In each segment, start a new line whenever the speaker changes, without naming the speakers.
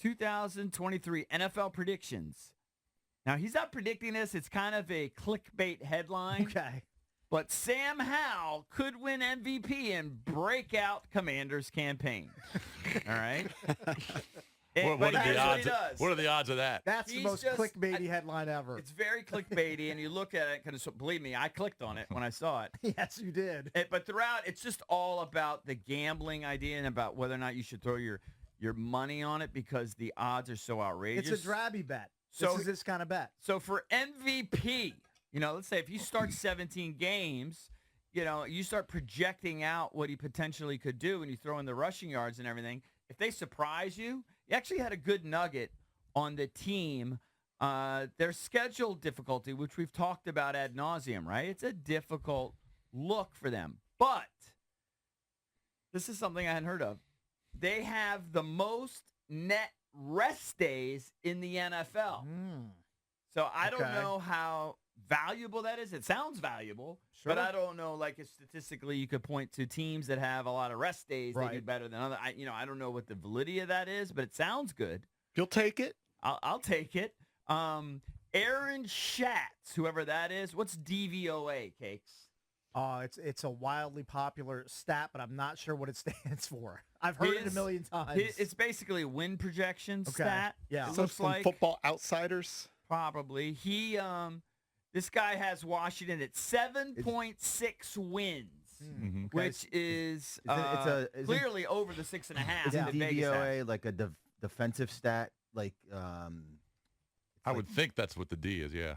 2023 NFL predictions. Now, he's not predicting this. It's kind of a clickbait headline.
Okay.
But Sam Howell could win MVP and break out Commanders campaign. All right?
What are the odds? What are the odds of that?
That's the most clickbaity headline ever.
It's very clickbaity, and you look at it, because believe me, I clicked on it when I saw it.
Yes, you did.
But throughout, it's just all about the gambling idea and about whether or not you should throw your money on it because the odds are so outrageous.
It's a drabby bet.
So,
this is this kind of bet.
So for MVP, let's say if you start 17 games, you start projecting out what he potentially could do and you throw in the rushing yards and everything. If they surprise you, you actually had a good nugget on the team. Their schedule difficulty, which we've talked about ad nauseum, right? It's a difficult look for them. But this is something I hadn't heard of. They have the most net rest days in the NFL. So I don't know how valuable that is. It sounds valuable, but I don't know, like, if statistically you could point to teams that have a lot of rest days they do better than other. I don't know what the validity of that is, but it sounds good.
You'll take it?
I'll take it. Aaron Schatz, whoever that is. What's DVOA, Cakes?
It's a wildly popular stat, but I'm not sure what it stands for. I've heard it a million times.
It's basically a win projection stat.
Yeah.
Is that from Football Outsiders?
Probably. This guy has Washington at 7.6 wins, which is clearly over the 6.5.
Isn't DVOA like a defensive stat? Like,
I would think that's what the D is. Yeah.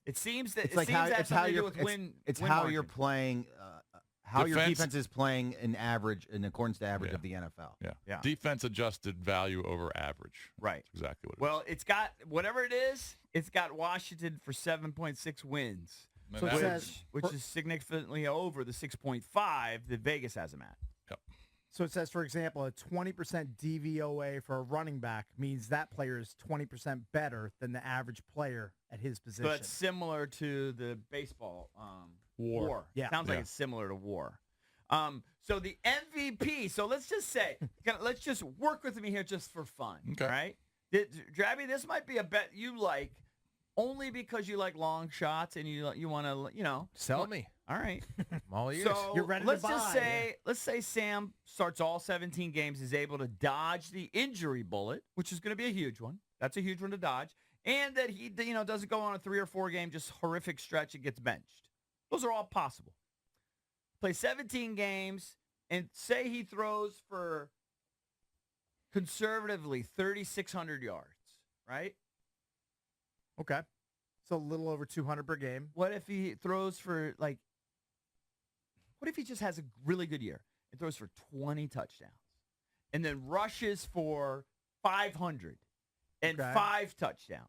It seems that
it's like how you're playing, how your defense is playing in accordance to average of the NFL.
Yeah. Defense adjusted value over average.
Right.
That's exactly what it is.
Well, it's got whatever it is. It's got Washington for 7.6 wins, which is significantly over the 6.5 that Vegas has them at.
Yep.
So it says, for example, a 20% DVOA for a running back means that player is 20% better than the average player at his position.
So it's similar to the baseball
war.
Yeah.
Sounds like it's similar to war. So the MVP, so let's just say, let's just work with me here just for fun, right? Drabby, this might be a bet you like only because you like long shots and you want to,
Sell me.
All right.
I'm all ears.
So
you're ready
let's
to buy.
just say, let's say Sam starts all 17 games, is able to dodge the injury bullet, which is going to be a huge one. That's a huge one to dodge. And that he, doesn't go on a 3 or 4 game, just horrific stretch and gets benched. Those are all possible. Play 17 games and say he throws for conservatively 3,600 yards, right?
Okay. So a little over 200 per game.
What if he throws for what if he just has a really good year and throws for 20 touchdowns and then rushes for 500 and 5 touchdowns?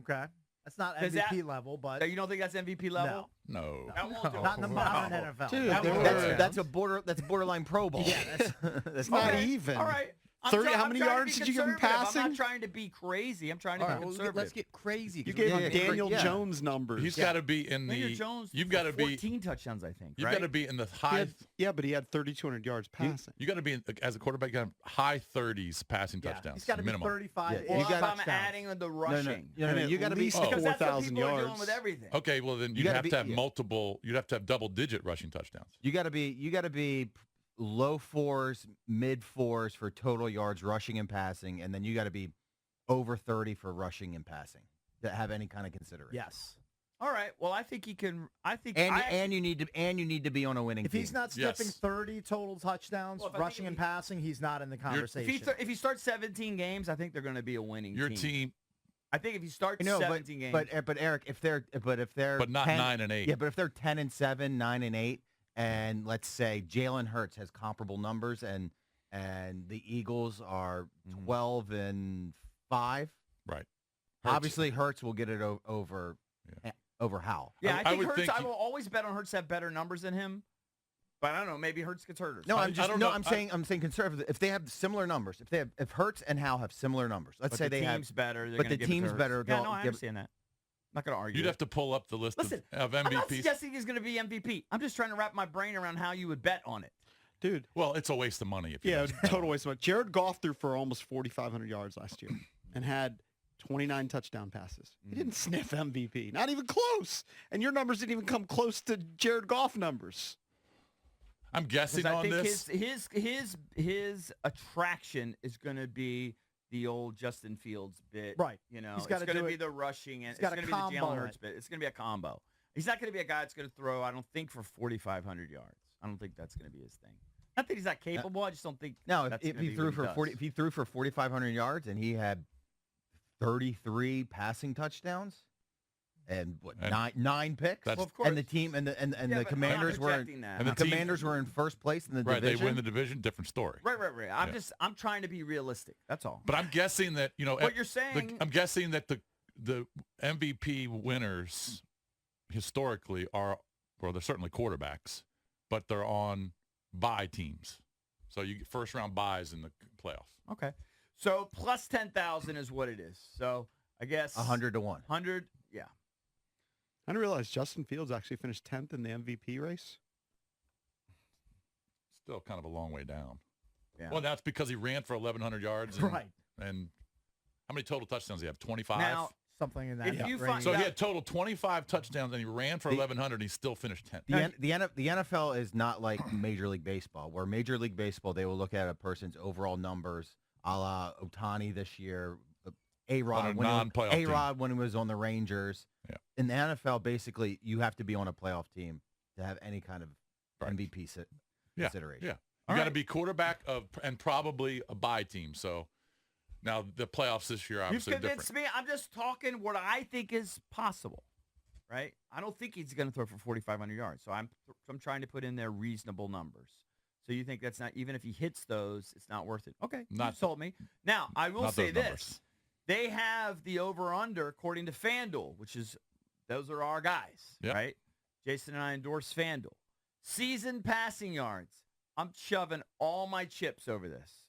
Okay. That's not MVP level, but
you don't think that's MVP level?
No.
That won't do it.
not in the modern NFL.
Dude,
That's borderline Pro Bowl.
Yeah,
that's
not even.
All right.
30. How many yards did you give him passing?
I'm not trying to be crazy. I'm trying to be conservative.
Let's get crazy.
You gave him Daniel Jones numbers.
He's got to be in
Daniel
the.
Jones.
You've got to be
14 touchdowns, I think.
You've got to be in the high.
But he had 3,200 yards passing.
You got to be as a quarterback. You got high 30s passing touchdowns.
He's got to be
minimum.
35.
Well, if I'm adding the rushing.
No, you got to be
because that's what
4,000
people are
yards.
doing with everything.
Okay, well then you'd have to have multiple. You'd have to have double-digit rushing touchdowns.
You got to be low 4s, mid 4s for total yards rushing and passing, and then you got to be over 30 for rushing and passing to have any kind of consideration.
Yes.
All right. Well, I think he can.
And you need to be on a winning
If
team.
he's not skipping 30 total touchdowns, rushing and passing, he's not in the conversation.
If he starts 17 games, I think they're going to be a winning
Your team.
I think if he starts 17 games.
But Eric, if they're
not
10,
9 and 8.
Yeah, but if they're 10-7, 9 and 8, and let's say Jalen Hurts has comparable numbers, and the Eagles are 12 and 5,
right?
Obviously, Hurts will get it over Howell.
Yeah, I think Hurts. I will always bet on Hurts to have better numbers than him. But I don't know. Maybe Hurts gets hurt. Or
something. I'm saying conservative. If they have similar numbers, if Hurts and Howell have similar numbers, let's say they have.
Team's better.
But the team's better.
Yeah, no, I understand that. I'm not going to argue.
You'd have to pull up the list of MVPs.
I'm not suggesting he's going to be MVP. I'm just trying to wrap my brain around how you would bet on it.
Dude.
Well, it's a waste of money. If you
Yeah,
ask me.
total waste of money. Jared Goff threw for almost 4,500 yards last year and had 29 touchdown passes. He didn't sniff MVP. Not even close. And your numbers didn't even come close to Jared Goff numbers.
I'm guessing
I
on
think
this.
his attraction is going to be the old Justin Fields bit.
Right.
You know,
He's
it's
gotta
going to
do
be
it-
the rushing, and
he's
it's
gotta
going to be the
combo
Jalen Hurts
it.
bit. It's going to be a combo. He's not going to be a guy that's going to throw, I don't think, for 4,500 yards. I don't think that's going to be his thing. Not that he's not capable. I just don't think.
No,
that's
if
gonna
he
be
threw
what
for
does.
40, if he threw for 4,500 yards and he had 33 passing touchdowns and what
And
nine picks,
that's-
Well, of course.
and the team and
Yeah,
the
but I'm not
Commanders were
projecting that.
And
the
the team-
Commanders were in first place in the
Right,
division.
they win the division. Different story.
Right. I'm
Yeah.
I'm trying to be realistic. That's all.
But I'm guessing that
What you're saying-
I'm guessing that the MVP winners historically are, well, they're certainly quarterbacks, but they're on bye teams. So you get first round buys in the playoffs.
Okay. So plus 10,000 is what it is. So I guess
100 to 1.
100. Yeah.
I didn't realize Justin Fields actually finished 10th in the MVP race.
Still kind of a long way down.
Yeah.
Well, that's because he ran for 1,100 yards. And,
Right.
And how many total touchdowns do you have? 25?
Now,
Something in that
If you
range.
find-
So he
Yeah.
had total 25 touchdowns, and he ran for 1,100, and he still finished 10th.
The NFL is not like Major League Baseball, where Major League Baseball, they will look at a person's overall numbers, a la Ohtani this year,
On
A-Rod
a
when,
non-playoff team.
A-Rod when he was on the Rangers.
Yeah.
In the NFL, basically, you have to be on a playoff team to have any kind of
Right.
MVP consideration.
Yeah. You
All
got to
right.
be quarterback of and probably a bye team. So now the playoffs this year
You've
obviously are
convinced
different.
me. I'm just talking what I think is possible, right? I don't think he's going to throw for 4,500 yards. So I'm trying to put in there reasonable numbers. So you think that's not, even if he hits those, it's not worth it. Okay,
Not-
you told me. Now, I will
not
say
those
this.
numbers.
They have the over-under according to FanDuel, which is, those are our guys,
Yep.
right? Jason and I endorse FanDuel. Season passing yards. I'm shoving all my chips over this.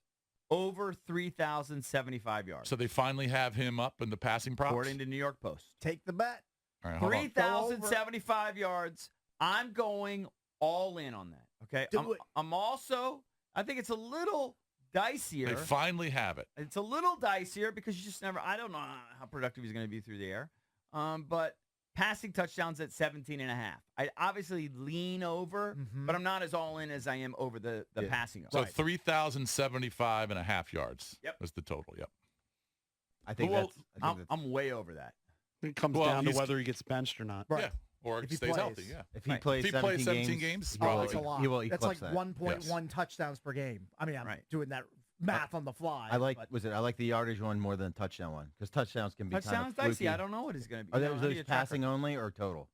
Over 3,075 yards.
So they finally have him up in the passing props.
according to New York Post.
Take the bet.
All right, hold on.
3,075 yards. I'm going all in on that. Okay.
Do it.
I'm also, I think it's a little dicier.
They finally have it.
It's a little dicier because you just never, I don't know how productive he's going to be through the air. But passing touchdowns at 17.5. I obviously lean over,
Mhm.
but I'm not as all in as I am over the passing yards.
So 3,075 and a half yards.
Yep.
Was the total. Yep.
I think
Well,
that's
I'm way over that.
It comes
Well,
down to
he's-
whether he gets benched or not.
Right.
Yeah. Or
If he
stays
plays.
healthy. Yeah.
if he
Right.
plays
If he plays
17
games,
he
probably
will-
That's a lot.
he will
That's
eclipse
like
that.
1.1 touchdowns per game. I mean, I'm
Right.
doing that math on the fly.
I like
but
I like the yardage one more than the touchdown one because touchdowns can be
Touchdowns
kind of
dicey.
fluky.
I don't know what he's going to be.
Are
You know,
those
I need a tracker.
passing only or total?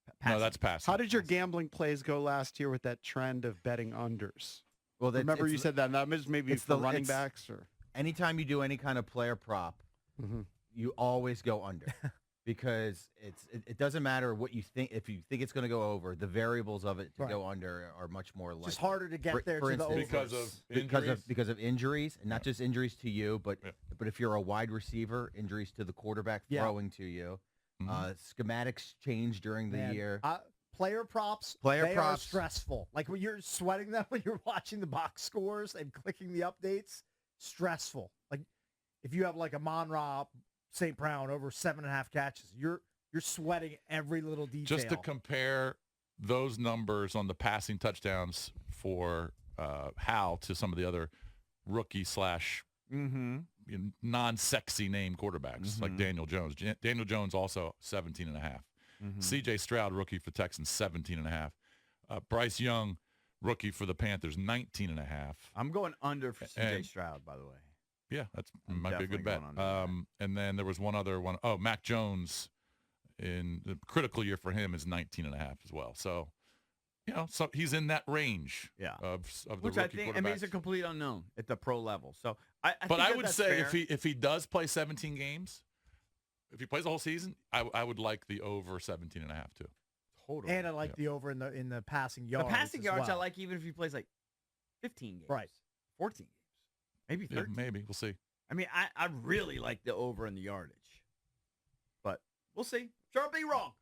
No,
Passing.
that's passing.
How did your gambling plays go last year with that trend of betting unders?
Well,
Remember you said that was maybe
it's
for
the-
running
it's-
backs or
anytime you do any kind of player prop,
Mhm.
you always go under because it doesn't matter what you think. If you think it's going to go over, the variables of it to
Right.
go under are much more likely.
just harder to get
For-
there
for
to the
instance-
because
overs.
of injuries.
because of injuries, and not just injuries to you, but
Yeah.
but if you're a wide receiver, injuries to the quarterback
Yeah.
throwing to you.
Mhm.
Schematics change during the
Man,
year.
Player props,
Player
they
props.
are stressful. Like when you're sweating them when you're watching the box scores and clicking the updates, stressful. Like if you have like a Monra St. Brown over 7.5 catches, you're sweating every little detail.
Just to compare those numbers on the passing touchdowns for Howell to some of the other rookie slash non-sexy name quarterbacks like Daniel Jones. Daniel Jones also 17 and a half. CJ Stroud, rookie for Texans, 17 and a half. Bryce Young, rookie for the Panthers, 19 and a half.
I'm going under for CJ
And-
Stroud, by the way.
Yeah, that's
I'm
might be a good
definitely
bet.
going under that.
And then there was one other one. Oh, Mac Jones in the critical year for him is 19 and a half as well. So, so he's in that range
Yeah.
of the
Which
rookie
I think, I mean, he's a
quarterbacks.
complete unknown at the pro level. So I
But
think
I
that
would
that's
say
fair.
if he does play 17 games, if he plays the whole season, I would like the over 17 and a half too.
totally.
and I like the over in the passing
The
yards.
passing
as
yards I
well.
like even if he plays like 15 games.
Right.
14 games. Maybe
Yeah,
13.
maybe we'll see.
I mean, I really like the over in the yardage. But we'll see. Sure, I'll be wrong.